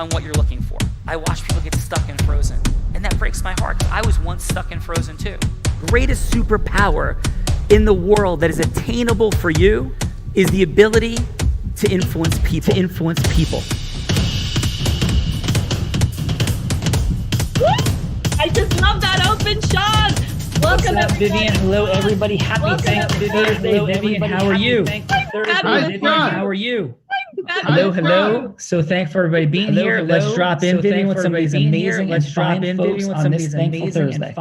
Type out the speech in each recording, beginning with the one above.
on what you're looking for. I watch people get stuck and frozen, and that breaks my heart. I was once stuck and frozen too. Greatest superpower in the world that is attainable for you is the ability to influence people. I just love that open shot. Welcome, What's up, Vivian? Hello, everybody. Happy Thanksgiving. Hello, Vivian. How are you? How are you? Hello. So thankful for everybody being here. Let's drop in, Vivian, with some of these amazing and fine folks on this thankful Thursday.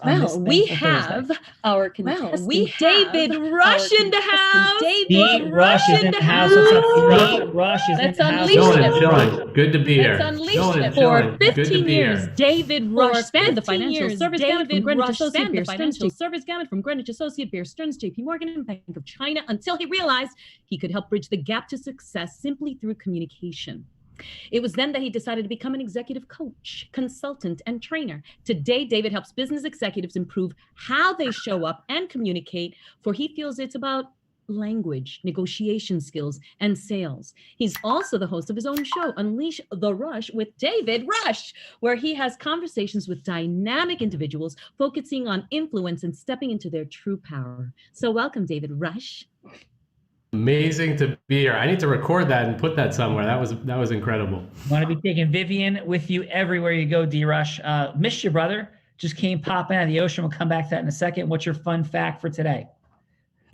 Well, we have our contestant David Rush in the house. David Rush is in the house. What's up, David Rush is in the house. Chilling. Good to be here. Let's unleash him. For 15 years, David Rush spanned the financial service gamut from Greenwich Associate, Bear Stearns, JP Morgan, and Bank of China, until he realized he could help bridge the gap to success simply through communication. It was then that he decided to become an executive coach, consultant, and trainer. Today, David helps business executives improve how they show up and communicate, for he feels it's about language, negotiation skills, and sales. He's also the host of his own show, Unleash the Rush with David Rush, where he has conversations with dynamic individuals focusing on influence and stepping into their true power. So welcome, David Rush. Amazing to be here. I need to record that and put that somewhere. That was incredible. Want to be taking Vivian with you everywhere you go, D Rush. Missed you, brother. Just came popping out of the ocean. We'll come back to that in a second. What's your fun fact for today?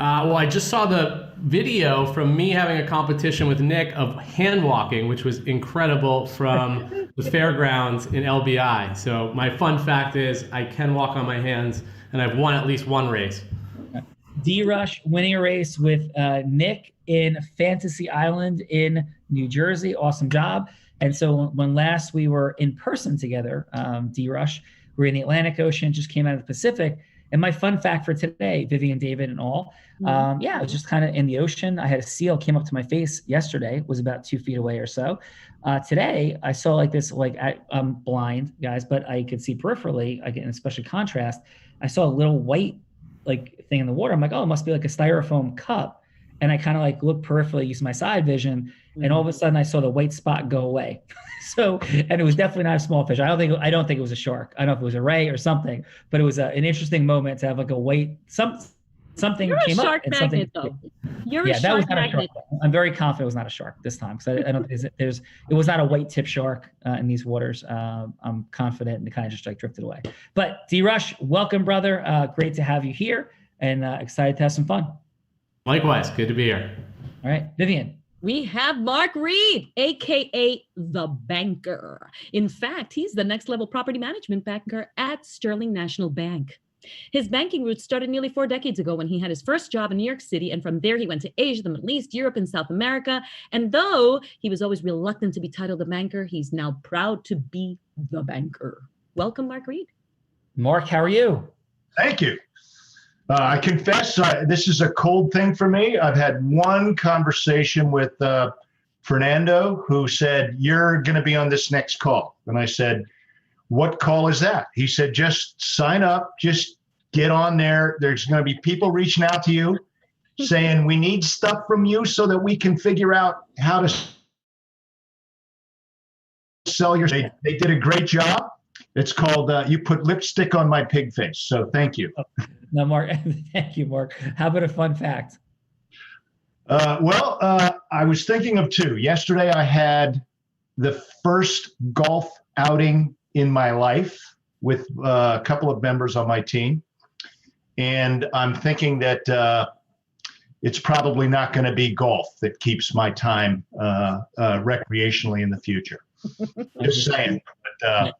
Well, I just saw the video from me having a competition with Nick of hand walking, which was incredible, from the fairgrounds in LBI. So my fun fact is I can walk on my hands, and I've won at least one race. D-Rush winning a race with Nick in Fantasy Island in New Jersey. Awesome job. And so when last we were in person together, D-Rush, we were in the Atlantic Ocean, just came out of the Pacific. And my fun fact for today, Vivian, David, and all, I was just kind of in the ocean. I had a seal came up to my face yesterday, was about 2 feet away or so. Today, I saw like this, I'm blind, guys, but I could see peripherally, in especially contrast. I saw a little white thing in the water. I'm like, oh, it must be like a styrofoam cup. And I kind of looked peripherally, used my side vision, and all of a sudden I saw the white spot go away. And it was definitely not a small fish. I don't think it was a shark. I don't know if it was a ray or something, but it was an interesting moment to have a white something You're came a up. Shark And magnet, something. though. You're yeah, a that was shark not magnet. a shark. I'm very confident it was not a shark this time, because I don't think it was not a white tip shark in these waters. I'm confident, and it kind of just drifted away. But D-Rush, welcome, brother. Great to have you here, and excited to have some fun. Likewise, good to be here. All right, Vivian. We have Mark Reed, AKA the Banker. In fact, he's the next level property management banker at Sterling National Bank. His banking roots started nearly 4 decades ago when he had his first job in New York City. And from there, he went to Asia, the Middle East, Europe, and South America. And though he was always reluctant to be titled a banker, he's now proud to be the Banker. Welcome, Mark Reed. Mark, how are you? Thank you. I confess, this is a cold thing for me. I've had one conversation with Fernando, who said, you're going to be on this next call. And I said, what call is that? He said, just sign up, just get on there. There's going to be people reaching out to you saying, we need stuff from you so that we can figure out how to sell your. They did a great job. It's called, you put lipstick on my pig face. So thank you. No, Mark. Thank you, Mark. How about a fun fact? I was thinking of 2. Yesterday, I had the first golf outing in my life with a couple of members on my team. And I'm thinking that it's probably not going to be golf that keeps my time recreationally in the future. Just saying. But,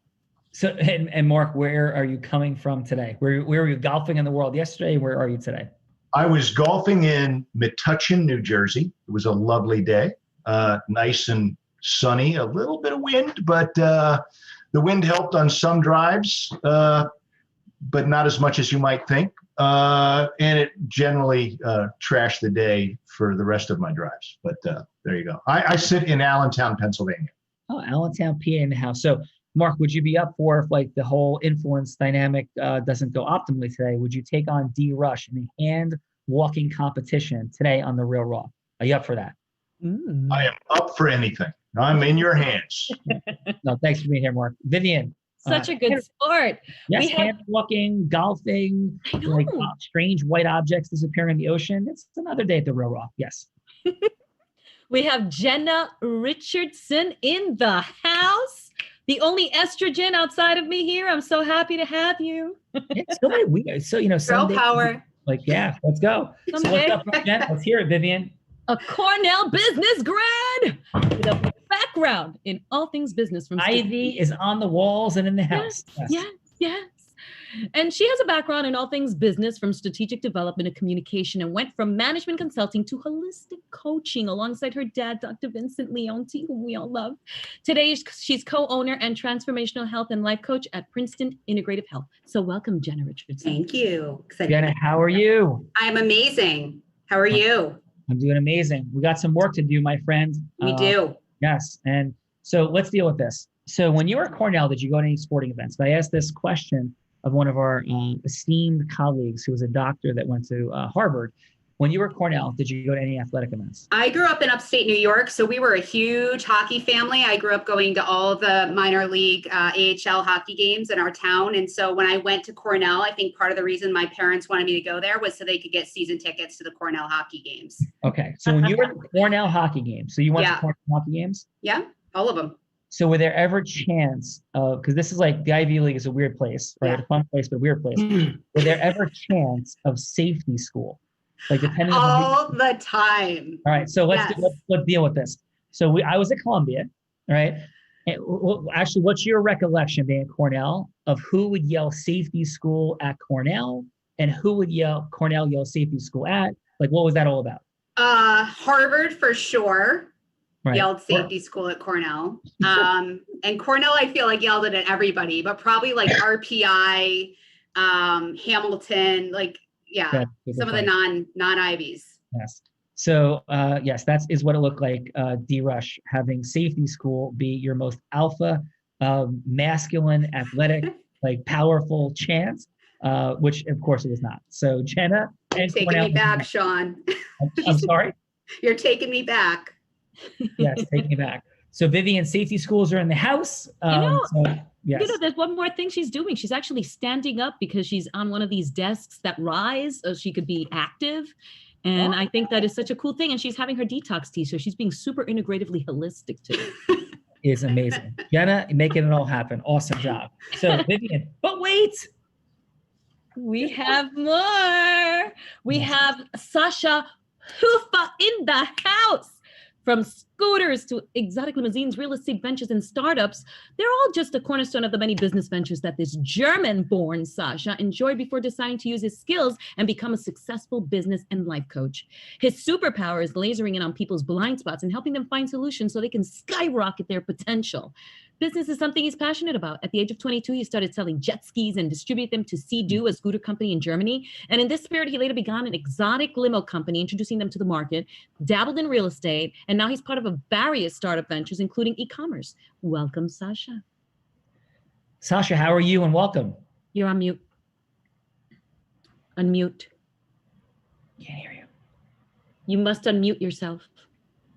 So, and Mark, where are you coming from today? Where were you golfing in the world yesterday? Where are you today? I was golfing in Metuchen, New Jersey. It was a lovely day, nice and sunny, a little bit of wind, but the wind helped on some drives, but not as much as you might think. And it generally trashed the day for the rest of my drives. But there you go. I sit in Allentown, Pennsylvania. Oh, Allentown, PA in the house. So, Mark, would you be up for if the whole influence dynamic doesn't go optimally today? Would you take on D-Rush in a hand walking competition today on The Real Raw? Are you up for that? I am up for anything. I'm in your hands. No, thanks for being here, Mark. Vivian. Such a good sport. Yes, We have- hand walking, golfing, I know. like strange white objects disappearing in the ocean. It's another day at the Row. Yes. We have Jenna Richardson in the house. The only estrogen outside of me here. I'm so happy to have you. It's so many weird. So, Girl someday, power. like, yeah, let's go. So Someday. what's up, Jen? Let's hear it, Vivian. A Cornell business grad with a background in all things business from Ivy is on the walls and in the house. Yes. And she has a background in all things business from strategic development and communication and went from management consulting to holistic coaching alongside her dad, Dr. Vincent Leonti, whom we all love. Today, she's co-owner and transformational health and life coach at Princeton Integrative Health. So welcome, Jenna Richardson. Thank you. Excited. Jenna, how are you? I'm amazing. How are you? I'm doing amazing. We got some work to do, my friend. We do. Yes. And so let's deal with this. So when you were at Cornell, did you go to any sporting events? I asked this question of one of our esteemed colleagues who was a doctor that went to Harvard. When you were at Cornell, did you go to any athletic events? I grew up in upstate New York, so we were a huge hockey family. I grew up going to all of the minor league AHL hockey games in our town. And so when I went to Cornell, I think part of the reason my parents wanted me to go there was so they could get season tickets to the Cornell hockey games. Okay. So when you were at the Cornell hockey games, so you went to Cornell hockey games? Yeah, all of them. So were there ever chance of, because this is like the Ivy League is a weird place, right? Yeah. A fun place, but a weird place. Were there ever chance of safety school? Like depending on All the time. All right, so let's deal with this. So I was at Columbia, right? And, actually, what's your recollection being at Cornell of who would yell safety school at Cornell and who would Cornell yell safety school at? Like, what was that all about? Harvard for sure. Right. Yelled safety school at Cornell. And Cornell, I feel like yelled it at everybody, but probably like RPI, Hamilton, like, some of the non-Ivies. Yes. So yes, that is what it looked like. D-Rush having safety school be your most alpha, masculine, athletic, like powerful chance, which of course it was not. So Jenna and Taking Cornell me back, Sean. I'm sorry. You're taking me back. Yes, taking me back. So Vivian, safety schools are in the house. Yes. There's one more thing she's doing. She's actually standing up because she's on one of these desks that rise so she could be active. And I think that is such a cool thing. And she's having her detox tea. So she's being super integratively holistic too. Is amazing. Jenna, making it all happen. Awesome job. So Vivian, but wait. We have more. We have Sasha Hufa in the house. From scooters to exotic limousines, real estate ventures, and startups, they're all just a cornerstone of the many business ventures that this German-born Sasha enjoyed before deciding to use his skills and become a successful business and life coach. His superpower is lasering in on people's blind spots and helping them find solutions so they can skyrocket their potential. Business is something he's passionate about. At the age of 22, he started selling jet skis and distribute them to Sea-Doo, a scooter company in Germany. And in this spirit, he later began an exotic limo company, introducing them to the market, dabbled in real estate, and now he's part of various startup ventures, including e-commerce. Welcome, Sasha. Sasha, how are you? And welcome. You're on mute. Unmute. Can't hear you. You must unmute yourself,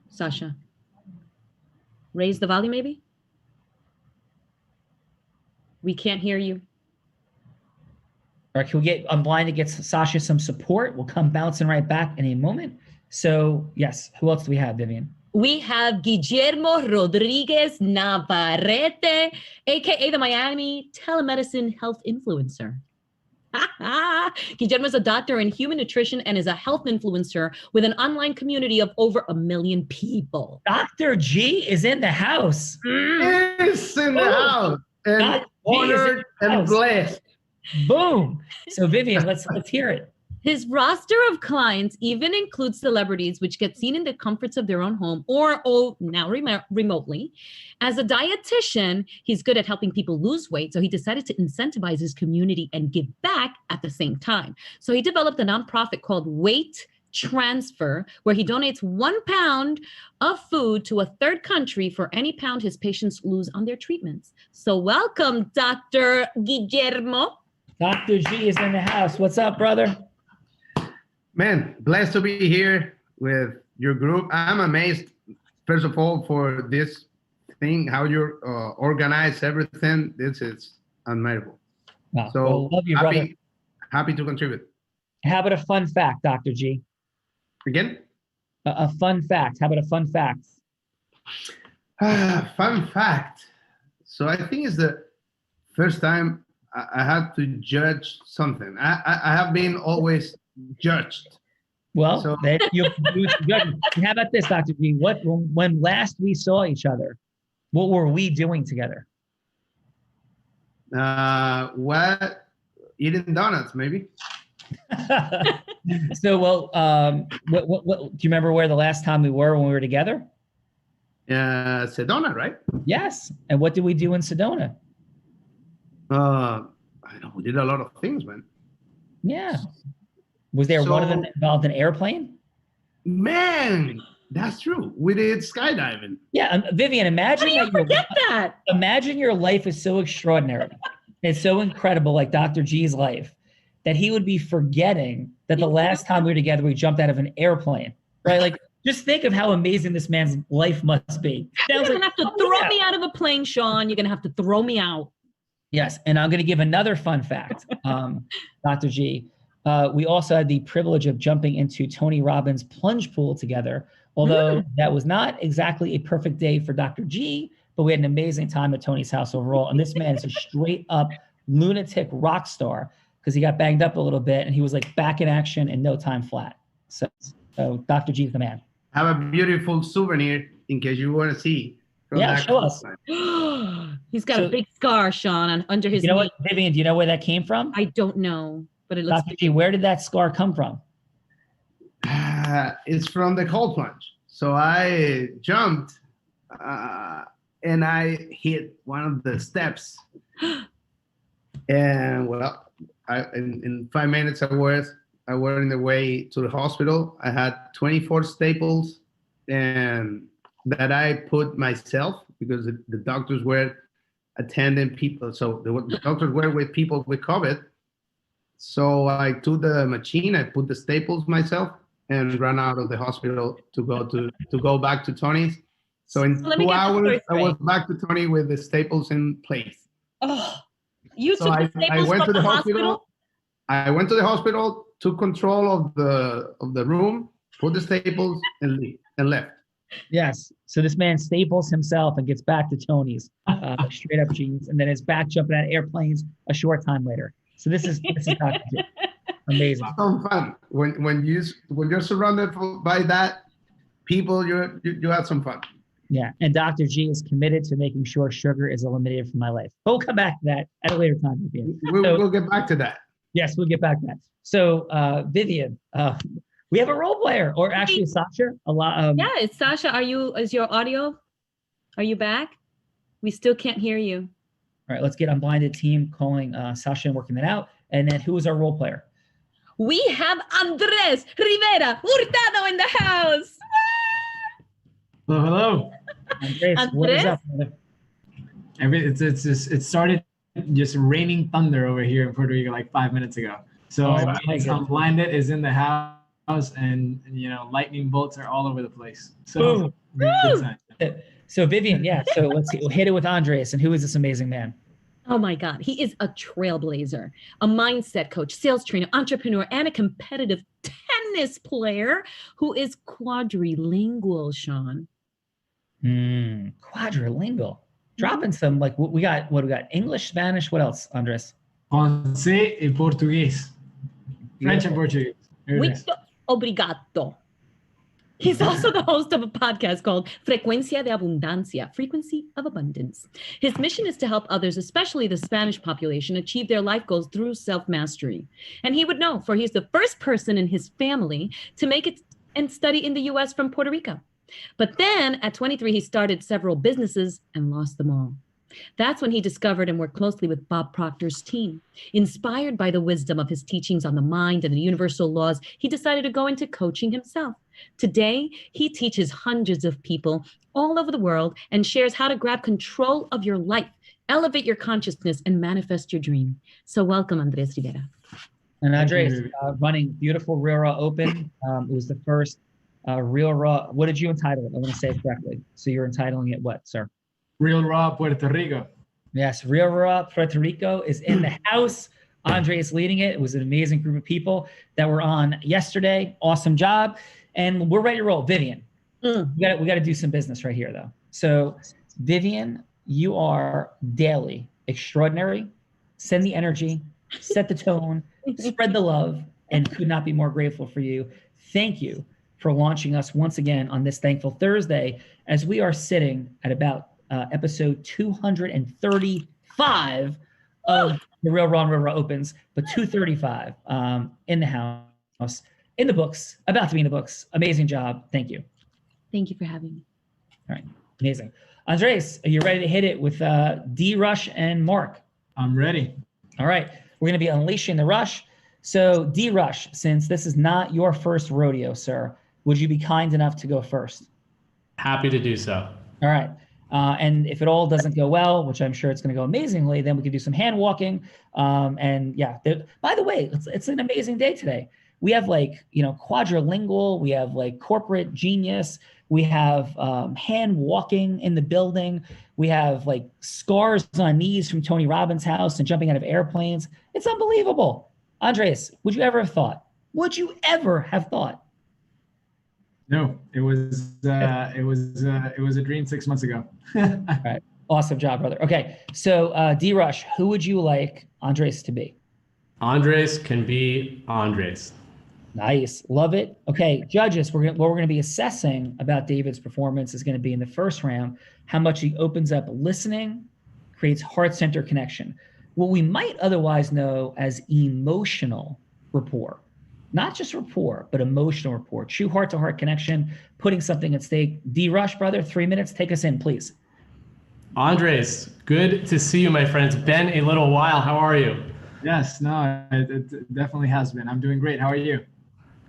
Sasha. Raise the volume, maybe? We can't hear you. All right, can we get Unblinded, get Sasha some support? We'll come bouncing right back in a moment. So yes, who else do we have, Vivian? We have Guillermo Rodriguez Navarrete, AKA the Miami telemedicine health influencer. Guillermo is a doctor in human nutrition and is a health influencer with an online community of over 1 million people. Dr. G is in the house. Yes, in the house. And honored and blessed. Boom. So Vivian, let's hear it. His roster of clients even includes celebrities, which get seen in the comforts of their own home or now remotely. As a dietitian, he's good at helping people lose weight. So he decided to incentivize his community and give back at the same time. So he developed a nonprofit called Weight Transfer, where he donates 1 pound of food to a third country for any pound his patients lose on their treatments. So welcome, Dr. Guillermo. Dr. G is in the house. What's up, brother? Man, blessed to be here with your group. I'm amazed, first of all, for this thing, how you organize everything. This is admirable. Wow. So Well, love you, brother. Happy to contribute. How about a fun fact, Dr. G? Again? A fun fact. How about a fun fact? Fun fact. So I think it's the first time I had to judge something. I have been always judged. Well, So- then you how about this, Dr. G? When last we saw each other, what were we doing together? What? Eating donuts, maybe. So, well, what do you remember where the last time we were when we were together? Sedona, right? Yes. And what did we do in Sedona? I know we did a lot of things, man. Yeah. Was there one of them that involved an airplane? Man, that's true. We did skydiving. Yeah, Vivian, imagine How do you forget that? Imagine your life is so extraordinary. It's so incredible, like Dr. G's life, that he would be forgetting that the last time we were together, we jumped out of an airplane, right? Like, just think of how amazing this man's life must be. You're going to have to throw me out of a plane, Sean. You're going to have to throw me out. Yes, and I'm going to give another fun fact, Dr. G. We also had the privilege of jumping into Tony Robbins' plunge pool together, although that was not exactly a perfect day for Dr. G, but we had an amazing time at Tony's house overall. And this man is a straight up lunatic rock star because he got banged up a little bit and he was like back in action in no time flat. So Dr. G is the man. I have a beautiful souvenir in case you want to see. Yeah, show us. He's got a big scar, Sean, under his knee. You know what, Vivian, do you know where that came from? I don't know, but it looks Dr. G, where did that scar come from? It's from the cold plunge. So I jumped and I hit one of the steps. And well, in 5 minutes I was in the way to the hospital. I had 24 staples and that I put myself because the doctors were attending people. So the doctors were with people with COVID. So I took the machine, I put the staples myself and ran out of the hospital to go back to Tony's. So in 2 hours, I was back to Tony with the staples in place. Oh, you So took the staples went from to the hospital? I went to the hospital, took control of the room, put the staples and left. Yes. So this man staples himself and gets back to Tony's, straight up jeans, and then is back jumping out of airplanes a short time later. So this is Dr. G. Amazing. Some fun when you're surrounded by that people, you have some fun. Yeah, and Dr. G is committed to making sure sugar is eliminated from my life. But we'll come back to that at a later time, Vivian. We'll get back to that. Yes, we'll get back to that. So, Vivian, we have a role player, or actually Sasha. Yeah, it's Sasha. Is your audio? Are you back? We still can't hear you. All right, let's get Unblinded team calling Sasha and working that out. And then who is our role player? We have Andres Rivera Hurtado in the house. Hello. Andres, what is up, brother? It started just raining thunder over here in Puerto Rico like 5 minutes ago. So Unblinded is in the house, and lightning bolts are all over the place. So So Vivian, yeah. So let's see. We'll hit it with Andres. And who is this amazing man? Oh my God. He is a trailblazer, a mindset coach, sales trainer, entrepreneur, and a competitive tennis player who is quadrilingual, Sean. Quadrilingual. Dropping some, like, we got English, Spanish, what else, Andres? Francés y Portugués. French and Portuguese. Muito obrigado. He's also the host of a podcast called Frecuencia de Abundancia, Frequency of Abundance. His mission is to help others, especially the Spanish population, achieve their life goals through self-mastery. And he would know, for he's the first person in his family to make it and study in the U.S. from Puerto Rico. But then at 23, he started several businesses and lost them all. That's when he discovered and worked closely with Bob Proctor's team. Inspired by the wisdom of his teachings on the mind and the universal laws, he decided to go into coaching himself. Today, he teaches hundreds of people all over the world and shares how to grab control of your life, elevate your consciousness, and manifest your dream. So welcome, Andres Rivera. And Andres, running beautiful Real Raw Open. It was the first Real Raw. What did you entitle it? I want to say it correctly. So you're entitling it what, sir? Real Raw, Puerto Rico. Yes, Real Raw Puerto Rico is in the house. Andre is leading it. It was an amazing group of people that were on yesterday. Awesome job. And we're ready to roll. Vivian, we got to do some business right here, though. So, Vivian, you are daily extraordinary. Send the energy, set the tone, spread the love, and could not be more grateful for you. Thank you for launching us once again on this Thankful Thursday as we are sitting at about episode 235 of the Real Raw and Real Raw Opens, but 235 in the house, in the books, about to be in the books. Amazing job. Thank you. Thank you for having me. All right. Amazing. Andres, are you ready to hit it with D Rush and Mark? I'm ready. All right. We're going to be unleashing the rush. So D Rush, since this is not your first rodeo, sir, would you be kind enough to go first? Happy to do so. All right. And if it all doesn't go well, which I'm sure it's going to go amazingly, then we can do some hand walking. And yeah, by the way, it's an amazing day today. We have quadrilingual, we have corporate genius, we have hand walking in the building. We have scars on knees from Tony Robbins' house and jumping out of airplanes. It's unbelievable. Andres, would you ever have thought? No, it was a dream 6 months ago. All right. Awesome job, brother. Okay. So D Rush, who would you like Andres to be? Andres can be Andres. Nice. Love it. Okay. Judges, what we're going to be assessing about David's performance is going to be in the first round, how much he opens up listening, creates heart-center connection. What we might otherwise know as emotional rapport. Not just rapport, but emotional rapport. True heart-to-heart connection, putting something at stake. D Rush, brother, 3 minutes. Take us in, please. Andres, good to see you, my friend. It's been a little while. How are you? Yes, no, it definitely has been. I'm doing great. How are you?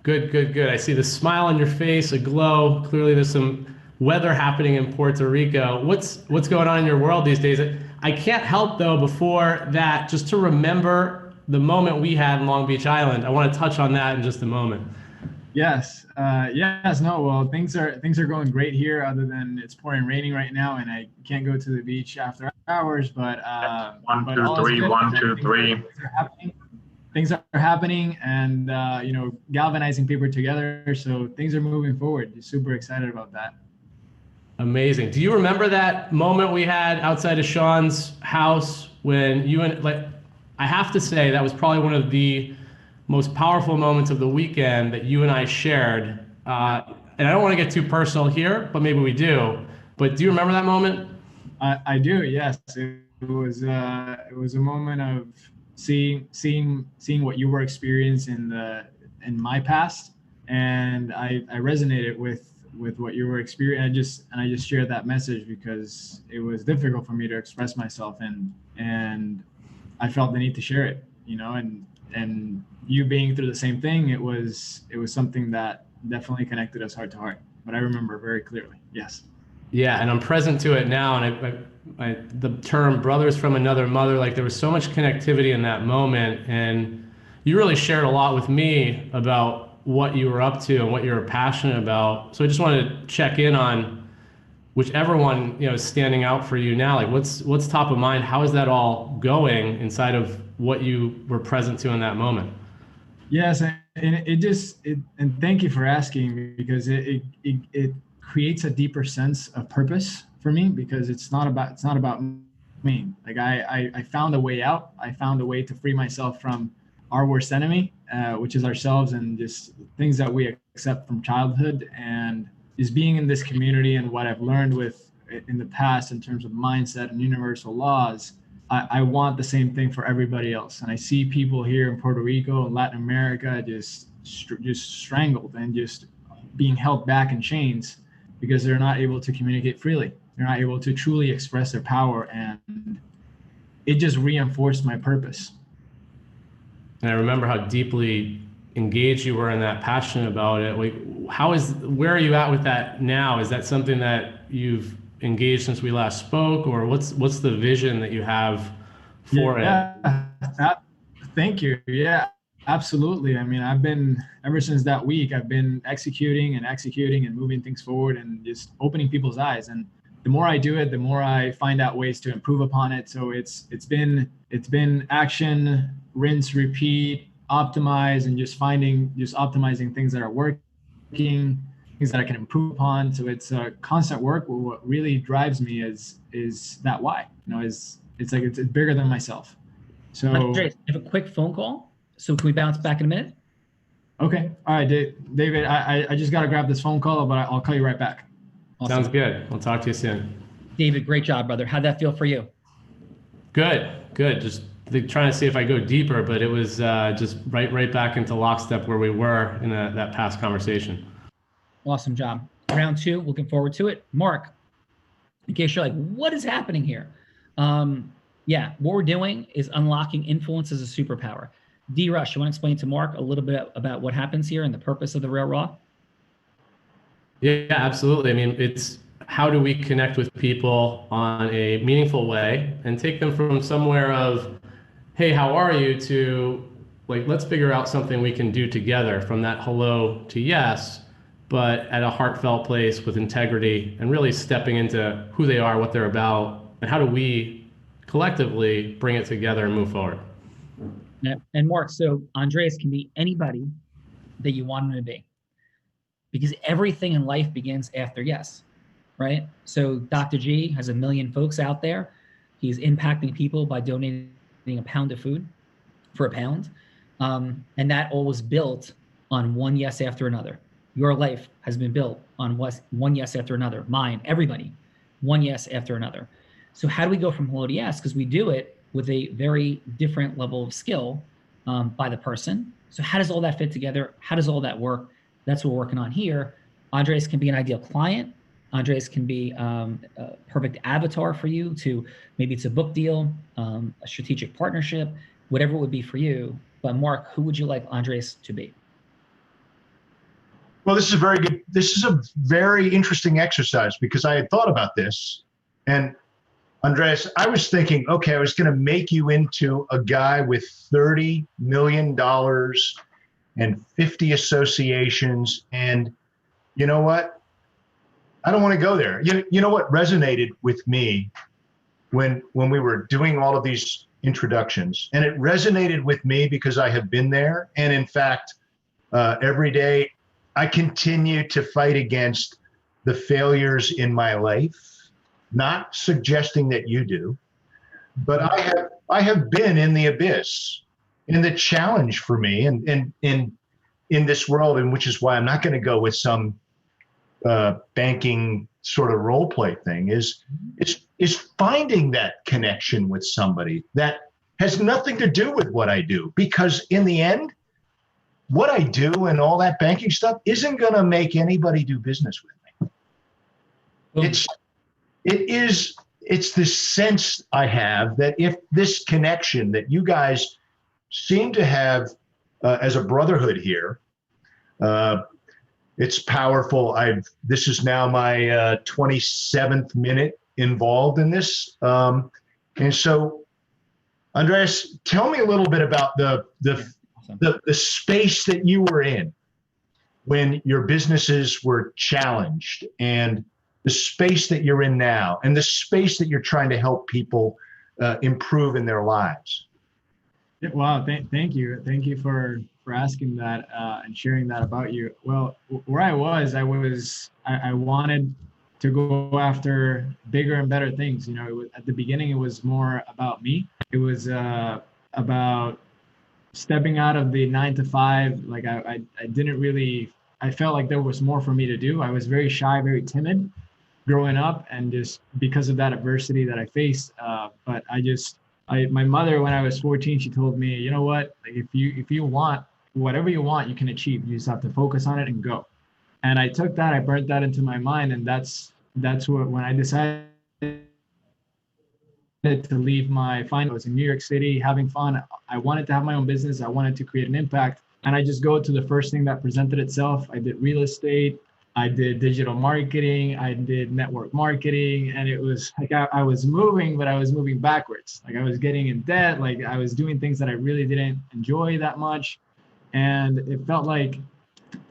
Good, good, good. I see the smile on your face, a glow. Clearly there's some weather happening in Puerto Rico. What's going on in your world these days? I can't help, though, before that, just to remember the moment we had in Long Beach Island. I want to touch on that in just a moment. Yes. No. Well, things are going great here. Other than it's pouring raining right now, and I can't go to the beach after hours. But 1, 2, 3, 1, 2, 3. Things are happening, and galvanizing people together. So things are moving forward. Just super excited about that. Amazing. Do you remember that moment we had outside of Sean's house when you and I have to say that was probably one of the most powerful moments of the weekend that you and I shared. And I don't want to get too personal here, but maybe we do. But do you remember that moment? I do. Yes. It was a moment of seeing what you were experiencing in my past, and I resonated with what you were experiencing. I just shared that message because it was difficult for me to express myself, and I felt the need to share it, and you being through the same thing, it was something that definitely connected us heart to heart. But I remember very clearly. Yes. Yeah, and I'm present to it now, and the term brothers from another mother, there was so much connectivity in that moment, and you really shared a lot with me about what you were up to and what you were passionate about. So I just wanted to check in on whichever one is standing out for you now. What's top of mind? How is that all going inside of what you were present to in that moment? Yes, and and thank you for asking, because it creates a deeper sense of purpose for me, because it's not about me. I found a way out. I found a way to free myself from our worst enemy, which is ourselves, and just things that we accept from childhood. And is being in this community and what I've learned in the past in terms of mindset and universal laws, I want the same thing for everybody else. And I see people here in Puerto Rico and Latin America just strangled and just being held back in chains because they're not able to communicate freely. They're not able to truly express their power. And it just reinforced my purpose. And I remember how deeply engaged you were in that, passionate about it. Where are you at with that now? Is that something that you've engaged since we last spoke, or what's the vision that you have for it? Thank you. Yeah, absolutely. I mean, ever since that week, I've been executing and moving things forward and just opening people's eyes. And the more I do it, the more I find out ways to improve upon it. So it's been action, rinse, repeat, optimize, and just optimizing things that are working, things that I can improve upon. So it's a constant work. But what really drives me is that why, it's bigger than myself. So Andres, I have a quick phone call. So can we bounce back in a minute? Okay. All right, David, I just got to grab this phone call, but I'll call you right back. Awesome. Sounds good. We'll talk to you soon. David, great job, brother. How'd that feel for you? Good. Just trying to see if I go deeper, but it was just right back into lockstep where we were in that past conversation. Awesome job. Round 2, looking forward to it. Mark, in case you're like, what is happening here? Yeah, what we're doing is unlocking influence as a superpower. D-Rush, you want to explain to Mark a little bit about what happens here and the purpose of the Real Raw? Yeah, absolutely. I mean, it's how do we connect with people on a meaningful way and take them from somewhere of, hey, how are you, to like, let's figure out something we can do together, from that hello to yes, but at a heartfelt place with integrity and really stepping into who they are, what they're about, and how do we collectively bring it together and move forward. Yeah. And Mark, so Andres can be anybody that you want him to be, because everything in life begins after yes, right? So Dr. G has 1 million folks out there. He's impacting people by donating a pound of food for a pound. And that all was built on one yes after another. Your life has been built on one yes after another. Mine, everybody, one yes after another. So how do we go from hello to yes? Because we do it with a very different level of skill by the person. So how does all that fit together? How does all that work? That's what we're working on here. Andres can be an ideal client. Andres can be a perfect avatar for you to, maybe it's a book deal, a strategic partnership, whatever it would be for you. But Mark, who would you like Andres to be? Well, this is a very interesting exercise, because I had thought about this, and Andres, I was thinking, okay, I was going to make you into a guy with $30 million and 50 associations. And you know what? I don't want to go there. You know what resonated with me when we were doing all of these introductions, and it resonated with me because I have been there. And in fact, every day I continue to fight against the failures in my life. Not suggesting that you do, but I have been in the abyss, and the challenge for me and in this world, and which is why I'm not going to go with some banking sort of role play thing, is finding that connection with somebody that has nothing to do with what I do, because in the end, what I do and all that banking stuff isn't going to make anybody do business with me. Boom. It's this sense I have that if this connection that you guys seem to have as a brotherhood here, it's powerful. This is now my 27th minute involved in this. And so, Andres, tell me a little bit about the space that you were in when your businesses were challenged, and the space that you're in now, and the space that you're trying to help people improve in their lives. Yeah, wow, thank you. Thank you for asking that and sharing that about you. Well, where I wanted to go after bigger and better things. At the beginning, it was more about me. It was about stepping out of the 9 to 5. Like I didn't really, I felt like there was more for me to do. I was very shy, very timid growing up, and just because of that adversity that I faced. But my mother, when I was 14, she told me, you know what, like if you want whatever you want, you can achieve. You just have to focus on it and go. And I took that, I burnt that into my mind, and that's what, when I decided to leave I was in New York City having fun. I wanted to have my own business. I wanted to create an impact, and I just go to the first thing that presented itself. I did real estate. I did digital marketing, I did network marketing, and it was like I was moving, but I was moving backwards. Like I was getting in debt, like I was doing things that I really didn't enjoy that much. And it felt like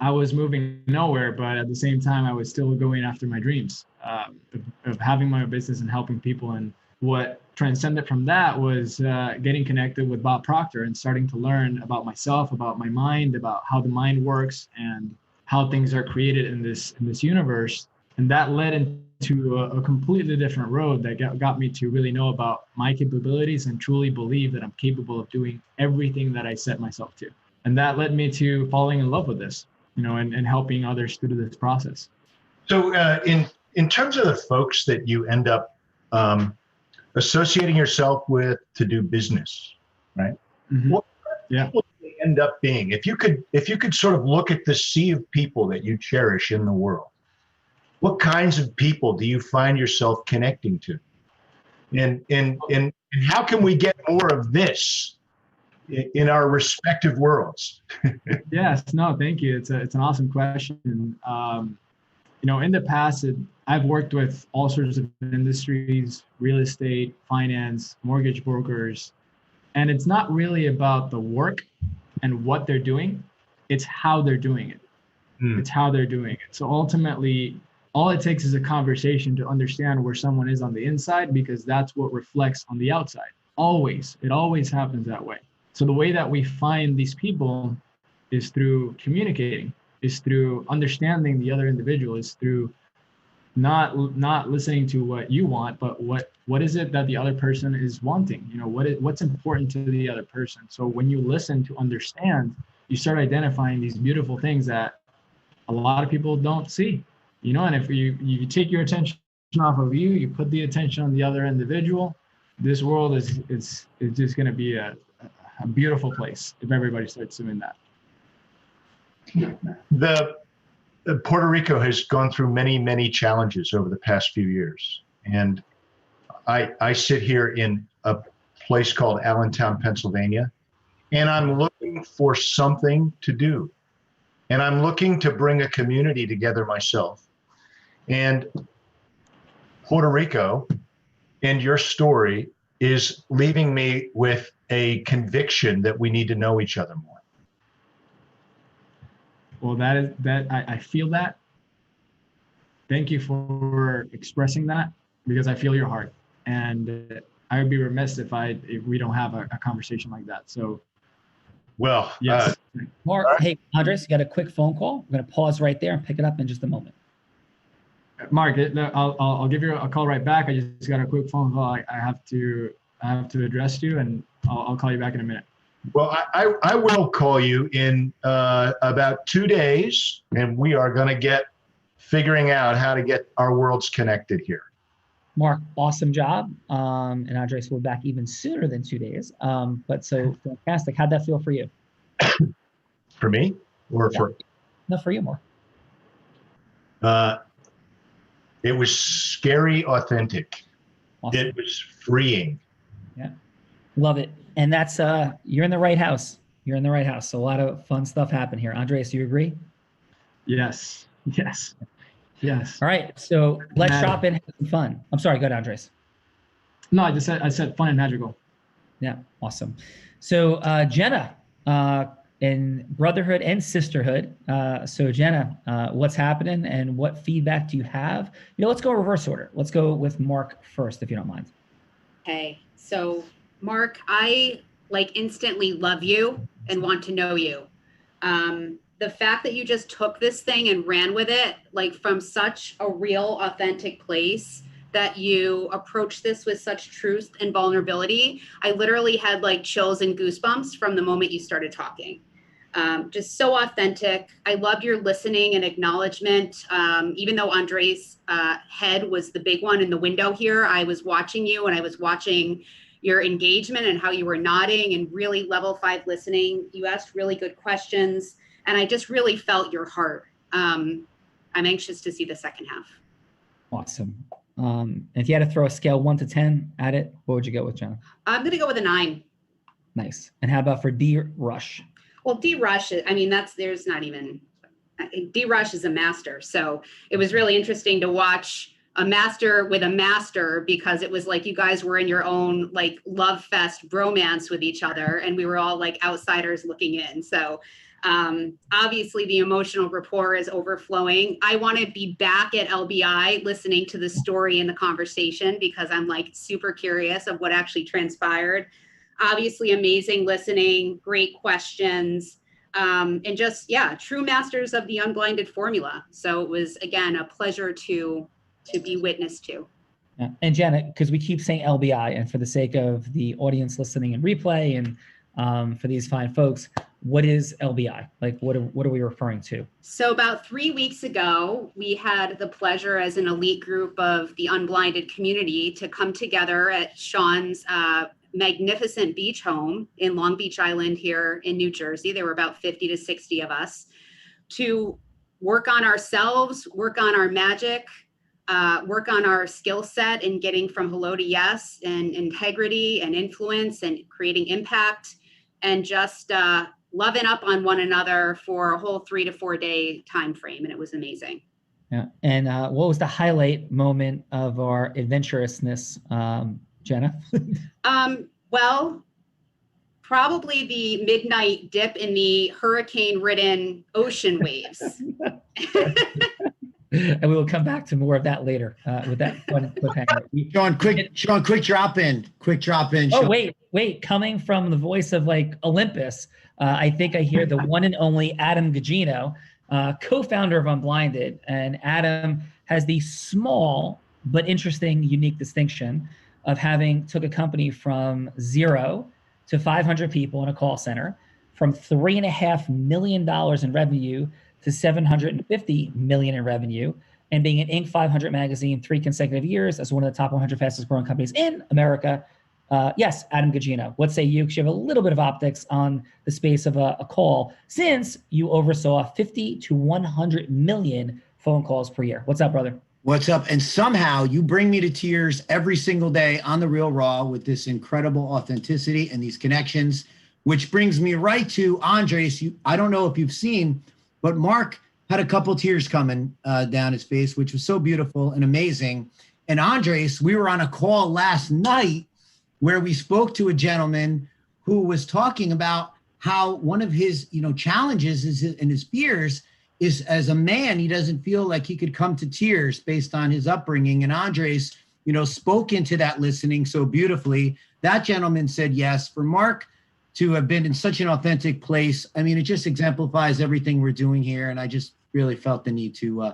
I was moving nowhere, but at the same time, I was still going after my dreams of having my own business and helping people. And what transcended from that was getting connected with Bob Proctor and starting to learn about myself, about my mind, about how the mind works and how things are created in this universe. And that led into a completely different road that got me to really know about my capabilities and truly believe that I'm capable of doing everything that I set myself to. And that led me to falling in love with this, and helping others through this process. So in terms of the folks that you end up associating yourself with to do business, right? Mm-hmm. What Yeah. people do they end up being? If you could sort of look at the sea of people that you cherish in the world, what kinds of people do you find yourself connecting to? And how can we get more of this in our respective worlds? Yes, no, thank you. It's an awesome question. In the past, I've worked with all sorts of industries, real estate, finance, mortgage brokers, and it's not really about the work and what they're doing. It's how they're doing it. It's how they're doing it. So ultimately, all it takes is a conversation to understand where someone is on the inside, because that's what reflects on the outside. It always happens that way. So the way that we find these people is through communicating, is through understanding the other individual, is through not listening to what you want, but what is it that the other person is wanting? What's important to the other person. So when you listen to understand, you start identifying these beautiful things that a lot of people don't see. And if you take your attention off of you put the attention on the other individual, this world is just going to be a beautiful place if everybody starts doing that. Puerto Rico has gone through many, many challenges over the past few years. And I sit here in a place called Allentown, Pennsylvania, and I'm looking for something to do. And I'm looking to bring a community together myself. And Puerto Rico and your story is leaving me with a conviction that we need to know each other more. Well, I feel that. Thank you for expressing that, because I feel your heart, and I would be remiss if we don't have a conversation like that. So, well, yes. Mark, hey, Andres, you got a quick phone call. We're going to pause right there and pick it up in just a moment. Mark, I'll give you a call right back. I just got a quick phone call. I have to address you, and I'll call you back in a minute. Well, I will call you in about 2 days, and we are going to figuring out how to get our worlds connected here. Mark, awesome job. And Andres will be back even sooner than 2 days. But so fantastic. How'd that feel for you? For me, or for? No, for you, Mark. It was scary, authentic. Awesome. It was freeing. Yeah, love it. And that's you're in the right house. You're in the right house. So a lot of fun stuff happened here. Andres, do you agree? Yes. All right. So let's shop and have some fun. I'm sorry. Go ahead, Andres. No, I said fun and magical. Yeah. Awesome. So Jenna, in brotherhood and sisterhood. So Jenna, what's happening and what feedback do you have? Let's go reverse order. Let's go with Mark first, if you don't mind. Okay. So Mark, I instantly love you and want to know you. The fact that you just took this thing and ran with it, from such a real, authentic place, that you approached this with such truth and vulnerability. I literally had chills and goosebumps from the moment you started talking. Just so authentic. I loved your listening and acknowledgement. Even though Andres' head was the big one in the window here, I was watching you, and I was watching your engagement and how you were nodding and really level 5 listening. You asked really good questions, and I just really felt your heart. I'm anxious to see the second half. Awesome. If you had to throw a scale 1 to 10 at it, what would you go with, Jenna? I'm going to go with a 9. Nice. And how about for D Rush? Well, D Rush, there's not even, D Rush is a master. So it was really interesting to watch a master with a master, because it was you guys were in your own love fest bromance with each other, and we were all outsiders looking in. So Obviously, the emotional rapport is overflowing. I want to be back at LBI listening to the story and the conversation because I'm like super curious of what actually transpired. Obviously, amazing listening, great questions, and just, yeah, true masters of the unblinded formula. So it was, again, a pleasure to be witness to. Yeah. And Janet, because we keep saying LBI, and for the sake of the audience listening in replay and for these fine folks, what is LBI? Like, what are we referring to? So about 3 weeks ago, we had the pleasure as an elite group of the unblinded community to come together at Sean's magnificent beach home in Long Beach Island here in New Jersey. There were about 50 to 60 of us to work on ourselves, work on our magic, work on our skill set in getting from hello to yes, and integrity and influence and creating impact, and just loving up on one another for a whole 3 to 4 day time frame. And it was amazing. Yeah. And what was the highlight moment of our adventurousness, Jenna? Well, probably the midnight dip in the hurricane-ridden ocean waves. And we will come back to more of that later with that fun cliffhanger. Sean, quick drop in. Oh, Sean. wait. Coming from the voice of like Olympus, I think I hear the one and only Adam Gugino, co-founder of Unblinded. And Adam has the small but interesting, unique distinction of having took a company from 0 to 500 people in a call center, from $3.5 million in revenue to $750 million in revenue, and being an Inc. 500 magazine 3 consecutive years as one of the top 100 fastest growing companies in America. Yes, Adam Gugino, what say you? Because you have a little bit of optics on the space of a call, since you oversaw 50 to 100 million phone calls per year. What's up, brother? What's up? And somehow you bring me to tears every single day on The Real Raw with this incredible authenticity and these connections, which brings me right to Andres. I don't know if you've seen, but Mark had a couple tears coming down his face, which was so beautiful and amazing. And Andres, we were on a call last night where we spoke to a gentleman who was talking about how one of his, challenges and his fears is, as a man, he doesn't feel like he could come to tears based on his upbringing. And Andres, spoke into that listening so beautifully. That gentleman said yes. For Mark to have been in such an authentic place, I mean, it just exemplifies everything we're doing here. And I just really felt the need to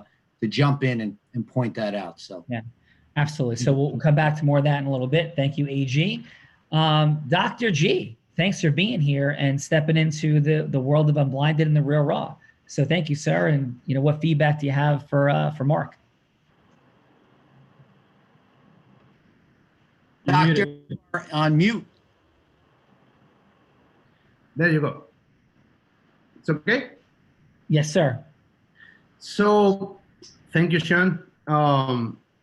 jump in and point that out. So yeah, absolutely. So we'll come back to more of that in a little bit. Thank you, AG. Dr. G, thanks for being here and stepping into the world of Unblinded and The Real Raw. So thank you, sir. And what feedback do you have for Mark? Doctor, on mute. There you go. It's okay? Yes, sir. So thank you, Sean.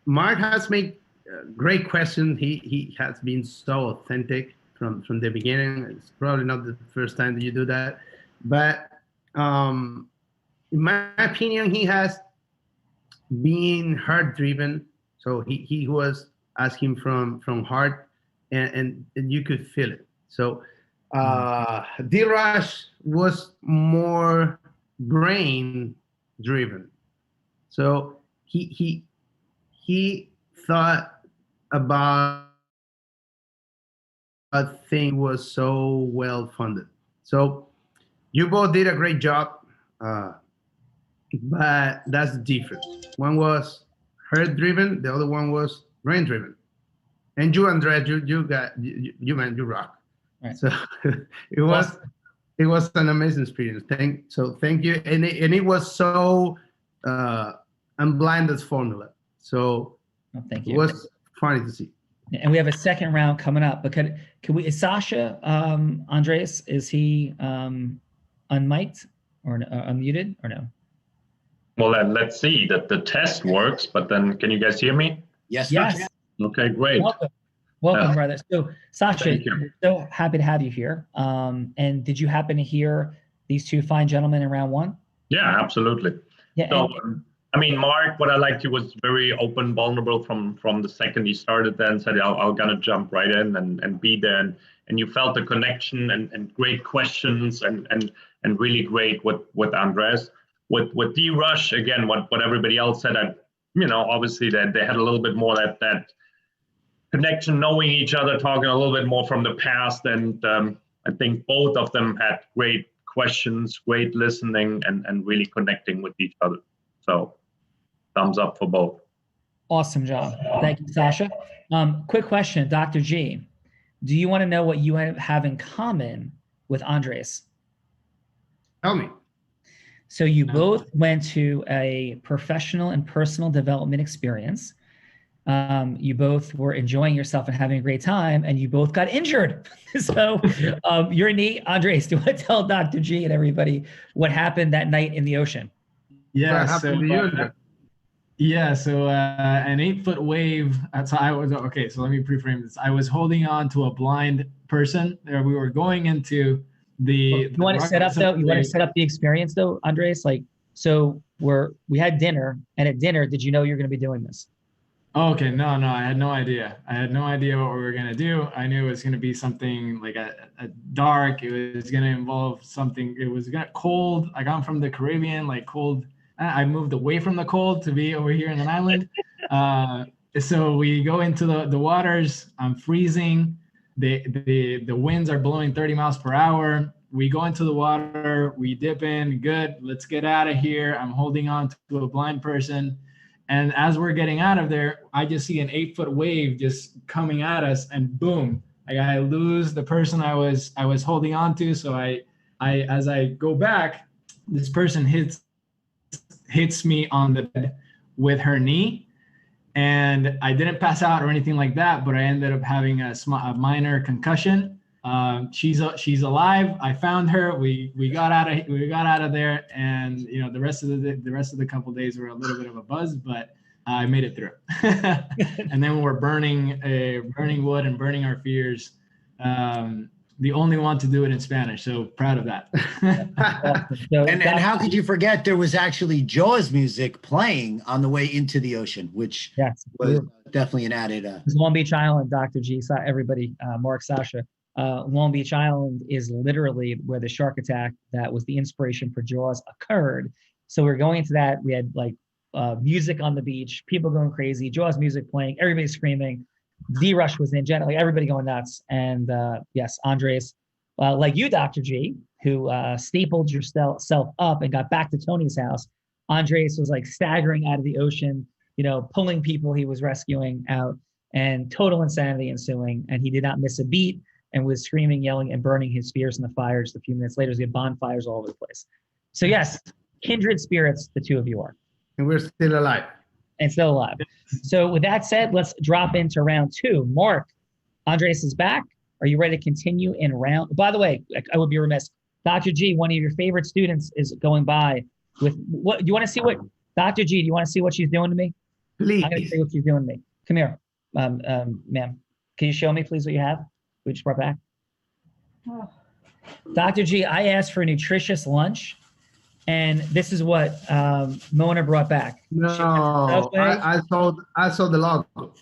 Mark has made great questions. He has been so authentic from the beginning. It's probably not the first time that you do that. But in my opinion, he has been heart-driven. So he was asking from heart, and you could feel it. So D-Rush was more brain-driven. So he thought about a thing was so well funded. So you both did a great job, but that's different. One was heart-driven, the other one was brain-driven. And you, Andres, you rock. Right. So it was an amazing experience. Thank you. And it was so Unblinded formula. So thank you. It was funny to see. And we have a second round coming up. But can we? Is Sasha Andres? Is he unmiked or unmuted or no? Well, let's see that the test works. But then, can you guys hear me? Yes. Yes. Okay, great. Welcome, brother. So Sasha, we're so happy to have you here. And did you happen to hear these two fine gentlemen in round one? Yeah, absolutely. Yeah. So, I mean, Mark, what I liked, he was very open, vulnerable from the second he started there and said, I'm going to jump right in and be there. And you felt the connection and great questions and and really great with Andres. With D-Rush, again, what everybody else said, obviously that they had a little bit more that connection, knowing each other, talking a little bit more from the past. And I think both of them had great questions, great listening, and really connecting with each other. So thumbs up for both. Awesome job. Thank you, Sasha. Quick question, Dr. G. Do you want to know what you have in common with Andres? Tell me. So you both went to a professional and personal development experience. You both were enjoying yourself and having a great time, and you both got injured. So your knee, Andres, do you want to tell Dr. G and everybody what happened that night in the ocean? Yeah. So, an 8-foot wave. That's how I was. Okay, so let me pre-frame this. I was holding on to a blind person. We were going into the. You want to set up though? You want to set up the experience though, Andres? Like, so we had dinner, and at dinner, did you know you're going to be doing this? Okay, no, I had no idea. I had no idea what we were gonna do. I knew it was gonna be something like a dark. It was gonna involve something. It was gonna cold. Like I'm from the Caribbean, like cold. I moved away from the cold to be over here in an island. So we go into the waters. I'm freezing. The winds are blowing 30 miles per hour. We go into the water. We dip in. Good. Let's get out of here. I'm holding on to a blind person. And as we're getting out of there, I just see an 8-foot wave just coming at us, and boom! I lose the person I was holding on to. So I as I go back, this person hits me on the bed with her knee, and I didn't pass out or anything like that, but I ended up having a minor concussion. She's alive. I found her. We got out of there, and the rest of the couple of days were a little bit of a buzz, but I made it through. And then we're burning wood and burning our fears. The only one to do it in Spanish, so proud of that. And how could you forget there was actually Jaws music playing on the way into the ocean, which was definitely an added. Long Beach Island, Dr. G, everybody, Mark, Sasha. Long Beach Island is literally where the shark attack that was the inspiration for Jaws occurred. So we're going into that. We had like music on the beach, people going crazy, Jaws music playing, everybody screaming. D-Rush was in, generally everybody going nuts. And yes, Andres, like you, Dr. G, who stapled yourself up and got back to Tony's house. Andres was like staggering out of the ocean, pulling people he was rescuing out, and total insanity ensuing. And he did not miss a beat, and was screaming, yelling, and burning his fears in the fire. Just a few minutes later, he had bonfires all over the place. So yes, kindred spirits, the two of you are. And we're still alive. And still alive. So with that said, let's drop into round 2. Mark, Andres is back. Are you ready to continue in round? By the way, I would be remiss. Dr. G, one of your favorite students is going by with what? Do you want to see what, Dr. G, do you want to see what she's doing to me? Please. I'm going to see what she's doing to me. Come here, ma'am. Can you show me, please, what you have? We just brought back. Oh. Dr. G, I asked for a nutritious lunch, and this is what Mona brought back. No, I saw the logo.